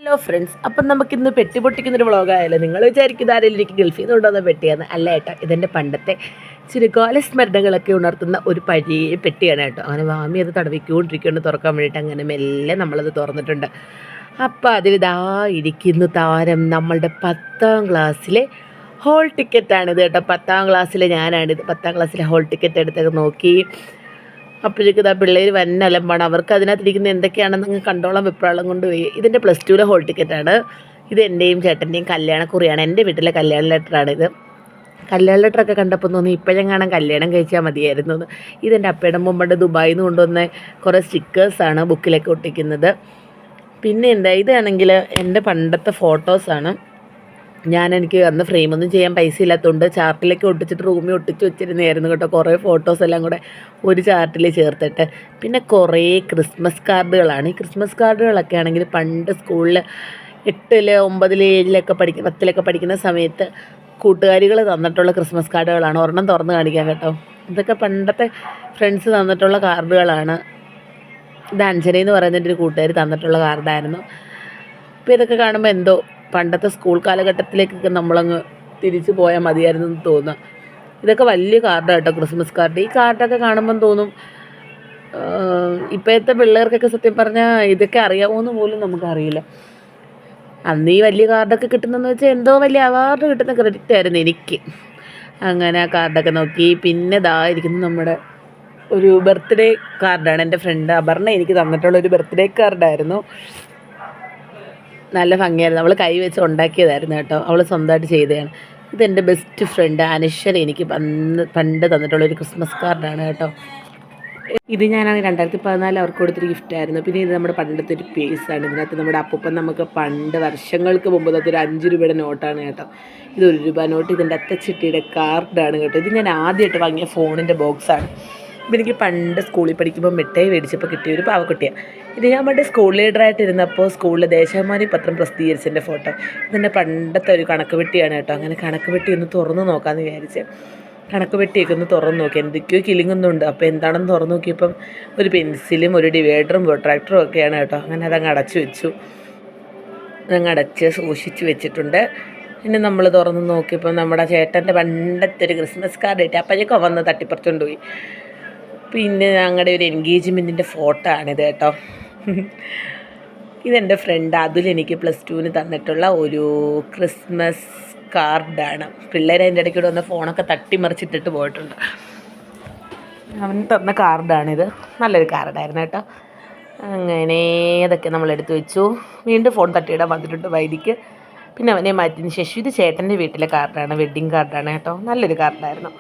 Hello friends, അപ്പം നമുക്കിന്ന് പെട്ടി പൊട്ടിക്കുന്നൊരു വ്ളോഗായാലോ. നിങ്ങൾ വിചാരിക്കും ഇതാരെങ്കിലും എനിക്ക് ഗൾഫിൽ നിന്ന് കൊണ്ടുവന്ന പെട്ടിയാണ്. അല്ല ഏട്ടാ, ഇതെൻ്റെ പണ്ടത്തെ ചിരകാല സ്മരണകളൊക്കെ ഉണർത്തുന്ന ഒരു പഴയ പെട്ടിയാണ് കേട്ടോ. അങ്ങനെ മാമി അത് തടവിക്കൊണ്ടിരിക്കുന്നു തുറക്കാൻ വേണ്ടിയിട്ട്. അങ്ങനെ മെല്ലെ നമ്മളത് തുറന്നിട്ടുണ്ട്. അപ്പോൾ അതിലിതാ ഇരിക്കുന്നു താരം, നമ്മളുടെ 10ാം ക്ലാസ്സിലെ ഹോൾ ടിക്കറ്റാണിത് കേട്ടോ. 10ാം ക്ലാസ്സിലെ ഞാനാണിത്. 10ാം ക്ലാസ്സിലെ ഹോൾ ടിക്കറ്റ് എടുത്തൊക്കെ നോക്കി. അപ്പോഴേക്കും ഇതാ പിള്ളേർ വന്ന അലമ്പാണ്. അവർക്ക് അതിനകത്തിരിക്കുന്ന എന്തൊക്കെയാണെന്ന് കണ്ടോളം വെപ്രാളം കൊണ്ട് പോയി. ഇതിൻ്റെ +2 ഹോൾ ടിക്കറ്റാണ്. ഇത് എൻ്റെയും ചേട്ടൻ്റെയും കല്യാണക്കുറിയാണ്. എൻ്റെ വീട്ടിലെ കല്യാണ ലെറ്ററാണിത്. കല്യാണ ലെറ്ററൊക്കെ കണ്ടപ്പോൾ തോന്നി ഇപ്പോഴെങ്ങാനും കല്യാണം കഴിച്ചാൽ മതിയായിരുന്നു എന്ന്. ഇതെൻ്റെ അപ്പയുടെ മുമ്പ് ദുബായിൽ നിന്ന് കൊണ്ടുവന്ന കുറേ സ്റ്റിക്കേഴ്സാണ് ബുക്കിലൊക്കെ ഒട്ടിക്കുന്നത്. പിന്നെ എന്താ, ഇതാണെങ്കിൽ എൻ്റെ പണ്ടത്തെ ഫോട്ടോസാണ്. എനിക്ക് അന്ന് ഫ്രെയിമൊന്നും ചെയ്യാൻ പൈസ ഇല്ലാത്തതുകൊണ്ട് ചാർട്ടിലേക്ക് ഒട്ടിച്ചിട്ട് റൂമിൽ ഒട്ടിച്ച് വെച്ചിരുന്നായിരുന്നു കേട്ടോ. കുറേ ഫോട്ടോസ് എല്ലാം കൂടെ ഒരു ചാർട്ടിൽ ചേർത്തിട്ട്. പിന്നെ കുറേ ക്രിസ്മസ് കാർഡുകളാണ്. ഈ ക്രിസ്മസ് കാർഡുകളൊക്കെ ആണെങ്കിൽ പണ്ട് സ്കൂളിൽ 8, 9, 7 10 പഠിക്കുന്ന സമയത്ത് കൂട്ടുകാരികൾ തന്നിട്ടുള്ള ക്രിസ്മസ് കാർഡുകളാണ്. ഒരെണ്ണം തുറന്ന് കാണിക്കാം കേട്ടോ. ഇതൊക്കെ പണ്ടത്തെ ഫ്രണ്ട്സ് തന്നിട്ടുള്ള കാർഡുകളാണ്. ഇത് അഞ്ജന എന്ന് പറയുന്നതിൻ്റെ ഒരു കൂട്ടുകാർ തന്നിട്ടുള്ള കാർഡായിരുന്നു. അപ്പോൾ ഇതൊക്കെ കാണുമ്പോൾ എന്തോ പണ്ടത്തെ സ്കൂൾ കാലഘട്ടത്തിലേക്കൊക്കെ നമ്മളങ്ങ് തിരിച്ചു പോയാൽ മതിയായിരുന്നു എന്ന് തോന്നുക. ഇതൊക്കെ വലിയ കാർഡാണ് കേട്ടോ, ക്രിസ്മസ് കാർഡ്. ഈ കാർഡൊക്കെ കാണുമ്പം തോന്നും ഇപ്പോഴത്തെ പിള്ളേർക്കൊക്കെ സത്യം പറഞ്ഞാൽ ഇതൊക്കെ അറിയാമോയെന്ന് പോലും നമുക്കറിയില്ല. അന്ന് ഈ വലിയ കാർഡൊക്കെ കിട്ടുന്നതെന്ന് വെച്ചാൽ എന്തോ വലിയ അവാർഡ് കിട്ടുന്ന ക്രെഡിറ്റ് ആയിരുന്നു എനിക്ക്. അങ്ങനെ ആ കാർഡൊക്കെ നോക്കി. പിന്നെ ഇരിക്കുന്നത് നമ്മുടെ ഒരു ബർത്ത്ഡേ കാർഡാണ്. എൻ്റെ ഫ്രണ്ട് അപർണ എനിക്ക് തന്നിട്ടുള്ള ഒരു ബർത്ത്ഡേ കാർഡായിരുന്നു. നല്ല ഭംഗിയായിരുന്നു. അവൾ കൈ വെച്ച് ഉണ്ടാക്കിയതായിരുന്നു കേട്ടോ. അവൾ സ്വന്തമായിട്ട് ചെയ്തതാണ്. ഇതെൻ്റെ ബെസ്റ്റ് ഫ്രണ്ട് അനശ്വര എനിക്ക് പണ്ട് തന്നിട്ടുള്ളൊരു ക്രിസ്മസ് കാർഡാണ് കേട്ടോ. ഇത് ഞാൻ 2014 അവർക്ക് കൊടുത്തൊരു ഗിഫ്റ്റായിരുന്നു. പിന്നെ ഇത് നമ്മുടെ പണ്ടത്തെ ഒരു പേഴ്സാണ്. ഇതിനകത്ത് നമ്മുടെ അപ്പൂപ്പൻ നമുക്ക് പണ്ട് വർഷങ്ങൾക്ക് മുമ്പ് ഒരു 5 രൂപയുടെ നോട്ടാണ് കേട്ടോ. ഇത് 1 രൂപ നോട്ട്. ഇതിൻ്റെ അത്തച്ചിട്ടിയുടെ കാർഡാണ് കേട്ടോ. ഇത് ഞാൻ ആദ്യമായിട്ട് വാങ്ങിയ ഫോണിൻ്റെ ബോക്സാണ്. ഇതെനിക്ക് പണ്ട് സ്കൂളിൽ പഠിക്കുമ്പോൾ മിഠായി മേടിച്ചപ്പോൾ കിട്ടിയ ഒരു പാവക്കുട്ടിയാണ്. ഇത് ഞാൻ പണ്ട് സ്കൂൾ ലീഡറായിട്ടിരുന്നപ്പോൾ സ്കൂളിൽ ദേശാഭിമാനി പത്രം പ്രസിദ്ധീകരിച്ചതിൻ്റെ ഫോട്ടോ. ഇതെൻ്റെ പണ്ടത്തെ ഒരു കണക്ക് പെട്ടിയാണ് കേട്ടോ. അങ്ങനെ കണക്ക് പെട്ടി ഒന്ന് തുറന്ന് നോക്കാമെന്ന് വിചാരിച്ച് കണക്ക് പെട്ടിയൊക്കെ ഒന്ന് തുറന്ന് നോക്കി. എന്തൊക്കെയോ കിലുങ്ങുന്നുണ്ട്. അപ്പോൾ എന്താണെന്ന് തുറന്ന് നോക്കിയപ്പം ഒരു പെൻസിലും ഒരു ഡിവൈഡറും പ്രൊട്രാക്ടറും ഒക്കെയാണ് കേട്ടോ. അങ്ങനെ അതങ്ങ് അടച്ചു വെച്ചു. അതങ്ങ് അടച്ച് സൂക്ഷിച്ച് വെച്ചിട്ടുണ്ട്. പിന്നെ നമ്മൾ തുറന്ന് നോക്കിയപ്പോൾ നമ്മുടെ ചേട്ടൻ്റെ പണ്ടത്തെ ഒരു ക്രിസ്മസ് കാർഡ് കിട്ടി. അപ്പോഴേക്കും വന്ന് തട്ടിപ്പറിച്ചുകൊണ്ട് പോയി. പിന്നെ ഞങ്ങളുടെ ഒരു എൻഗേജ്മെൻറ്റിൻ്റെ ഫോട്ടോ ആണിത് കേട്ടോ. ഇതെൻ്റെ ഫ്രണ്ട് അതുൽ എനിക്ക് +2 തന്നിട്ടുള്ള ഒരു ക്രിസ്മസ് കാർഡാണ്. പിള്ളേർ അതിൻ്റെ ഇടയ്ക്കൂടെ വന്ന ഫോണൊക്കെ തട്ടിമറിച്ചിട്ടിട്ട് പോയിട്ടുണ്ട്. അവൻ തന്ന കാർഡാണിത്. നല്ലൊരു കാർഡായിരുന്നു കേട്ടോ. അങ്ങനെ അതൊക്കെ നമ്മളെടുത്ത് വെച്ചു. വീണ്ടും ഫോൺ തട്ടിയിടാൻ വന്നിട്ടുണ്ട് വൈദിക്ക്. പിന്നെ അവനെ മാറ്റിയതിന് ശേഷം ഇത് ചേട്ടൻ്റെ വീട്ടിലെ കാർഡാണ്, വെഡ്ഡിങ് കാർഡാണ് കേട്ടോ. നല്ലൊരു കാർഡായിരുന്നു.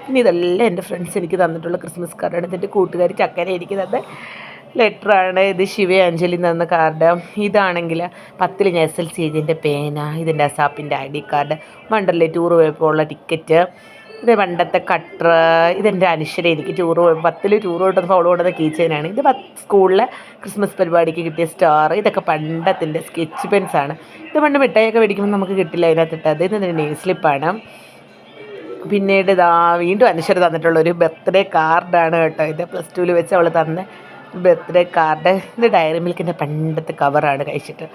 പിന്നെ ഇതെല്ലാം എൻ്റെ ഫ്രണ്ട്സ് എനിക്ക് തന്നിട്ടുള്ള ക്രിസ്മസ് കാർഡാണ്. ഇതിൻ്റെ കൂട്ടുകാർ ചക്കര എനിക്ക് തന്ന ലെറ്ററാണ്. ഇത് ശിവ അഞ്ജലി തന്ന കാർഡ്. ഇതാണെങ്കിൽ 10ൽ ഞാൻ SLC എഴുതിൻ്റെ പേന. ഇതിൻ്റെ അസാപ്പിൻ്റെ ID കാർഡ്. വണ്ടർലേ ടൂർ പോയപ്പോൾ ഉള്ള ടിക്കറ്റ്. ഇത് പണ്ടത്തെ കട്ടർ. ഇതെൻ്റെ അനശ്വര എനിക്ക് 10ൽ ടൂർ പോയിട്ടപ്പോൾ അവൾ കൊണ്ടുവന്ന കീച്ചേനാണ്. ഇത് സ്കൂളിലെ ക്രിസ്മസ് പരിപാടിക്ക് കിട്ടിയ സ്റ്റാർ. ഇതൊക്കെ പണ്ടത്തിൻ്റെ സ്കെച്ച് പെൻസാണ്. ഇത് പണ്ട് മിഠായിയൊക്കെ മേടിക്കുമ്പോൾ നമുക്ക് കിട്ടില്ല അതിനകത്തിട്ടത്. ഇതിൻ്റെ നെയിം സ്ലിപ്പാണ്. പിന്നീട് വീണ്ടും അനശ്വര തന്നിട്ടുള്ളൊരു ബർത്ത്ഡേ കാർഡാണ് കേട്ടോ. ഇത് +2 വെച്ച് അവൾ തന്ന ബർത്ത്ഡേ കാർഡ്. ഇത് ഡയറി മിൽക്കിൻ്റെ പണ്ടത്തെ കവറാണ്, കഴിച്ചിട്ട്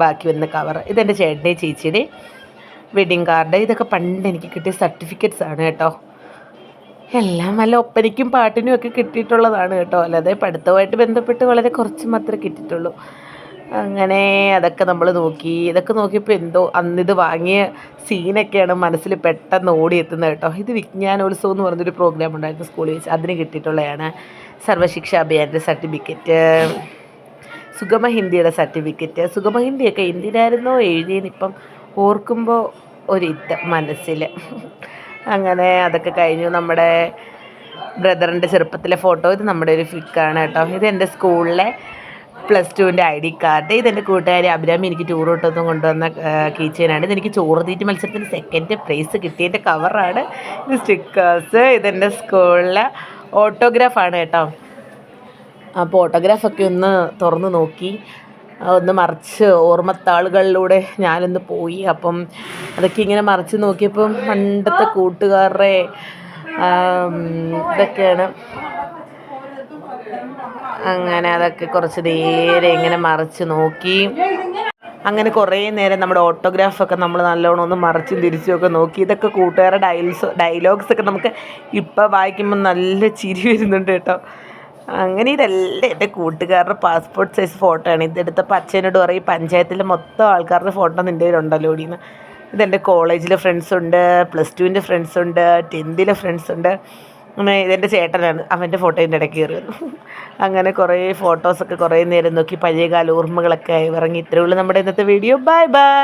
ബാക്കി വന്ന കവർ. ഇതെൻ്റെ ചേട്ടൻ്റെയും ചേച്ചിയുടെയും വെഡ്ഡിങ് കാർഡ്. ഇതൊക്കെ പണ്ട് എനിക്ക് കിട്ടിയ സർട്ടിഫിക്കറ്റ്സ് ആണ് കേട്ടോ. എല്ലാം നല്ല ഒപ്പനയ്ക്കും പാട്ടിനും ഒക്കെ കിട്ടിയിട്ടുള്ളതാണ് കേട്ടോ. അല്ലാതെ പഠിത്തവുമായിട്ട് ബന്ധപ്പെട്ട് വളരെ കുറച്ച് മാത്രമേ കിട്ടിയിട്ടുള്ളൂ. അങ്ങനെ അതൊക്കെ നമ്മൾ നോക്കി. ഇതൊക്കെ നോക്കിയപ്പോൾ എന്തോ അന്നിത് വാങ്ങിയ സീനൊക്കെയാണ് മനസ്സിൽ പെട്ടെന്ന് ഓടിയെത്തുന്നത് കേട്ടോ. ഇത് വിജ്ഞാനോത്സവം എന്ന് പറഞ്ഞൊരു പ്രോഗ്രാം ഉണ്ടായിരുന്നു സ്കൂളിൽ വെച്ച്. അതിന് കിട്ടിയിട്ടുള്ളതാണ്. Sarva Shiksha അഭിയാൻ്റെ certificate, സുഗമ ഹിന്ദിയുടെ certificate. സുഗമ ഹിന്ദിയൊക്കെ എന്തിനായിരുന്നോ എഴുതിയെന്ന് ഇപ്പം ഓർക്കുമ്പോൾ ഒരിത് മനസ്സിൽ. അങ്ങനെ അതൊക്കെ കഴിഞ്ഞു. നമ്മുടെ ബ്രദറിൻ്റെ ചെറുപ്പത്തിലെ ഫോട്ടോ. ഇത് നമ്മുടെ ഒരു ഫിക്കാണ് കേട്ടോ. ഇത് എൻ്റെ സ്കൂളിലെ +2ൻ്റെ ID കാർഡ്. ഇതെൻ്റെ കൂട്ടുകാരി അഭിരാമി എനിക്ക് ടൂർ കിട്ടുന്നതും കൊണ്ടുവന്ന കീച്ചേനാണ്. ഇതെനിക്ക് ചോറ് തീറ്റി മത്സരത്തിന് 2nd പ്രൈസ് കിട്ടിയതിൻ്റെ കവറാണ്. ഇത് സ്റ്റിക്കേഴ്സ്. ഇതെൻ്റെ സ്കൂളിലെ ഓട്ടോഗ്രാഫാണ് കേട്ടോ. അപ്പോൾ ഓട്ടോഗ്രാഫൊക്കെ ഒന്ന് തുറന്ന് നോക്കി, ഒന്ന് മറിച്ച് ഓർമ്മത്താളുകളിലൂടെ ഞാനൊന്ന് പോയി. അപ്പം അതൊക്കെ ഇങ്ങനെ മറിച്ച് നോക്കിയപ്പം പണ്ടത്തെ കൂട്ടുകാരുടെ ഇതൊക്കെയാണ്. അങ്ങനെ അതൊക്കെ കുറച്ച് നേരെ ഇങ്ങനെ മറിച്ച് നോക്കി. അങ്ങനെ കുറേ നേരം നമ്മുടെ ഓട്ടോഗ്രാഫൊക്കെ നമ്മൾ നല്ലോണം ഒന്ന് മറിച്ചും തിരിച്ചുമൊക്കെ നോക്കി. ഇതൊക്കെ കൂട്ടുകാരുടെ ഡയലോഗ്സൊക്കെ നമുക്ക് ഇപ്പം വായിക്കുമ്പോൾ നല്ല ചിരി വരുന്നുണ്ട് കേട്ടോ. അങ്ങനെ ഇതെല്ലാം എൻ്റെ കൂട്ടുകാരുടെ പാസ്പോർട്ട് സൈസ് ഫോട്ടോ ആണ്. ഇതെടുത്തപ്പോൾ അച്ഛനോട് പറയും പഞ്ചായത്തിലെ മൊത്തം ആൾക്കാരുടെ ഫോട്ടോ നിൻ്റെ കയ്യിലുണ്ടല്ലോ ഓടിയെന്ന്. ഇതെൻ്റെ കോളേജിലെ ഫ്രണ്ട്സുണ്ട്, +2 ഫ്രണ്ട്സുണ്ട്, 10th ഫ്രണ്ട്സുണ്ട്. അങ്ങനെ ഇതെൻ്റെ ചേട്ടനാണ്, അവൻ്റെ ഫോട്ടോ എൻ്റെ ഇടയ്ക്ക് കയറി വന്നു. അങ്ങനെ കുറേ ഫോട്ടോസൊക്കെ കുറേ നേരം നോക്കി പഴയകാല ഓർമ്മകളൊക്കെ ഇറങ്ങി. ഇത്രയേ ഉള്ളൂ നമ്മുടെ ഇന്നത്തെ വീഡിയോ. Bye bye.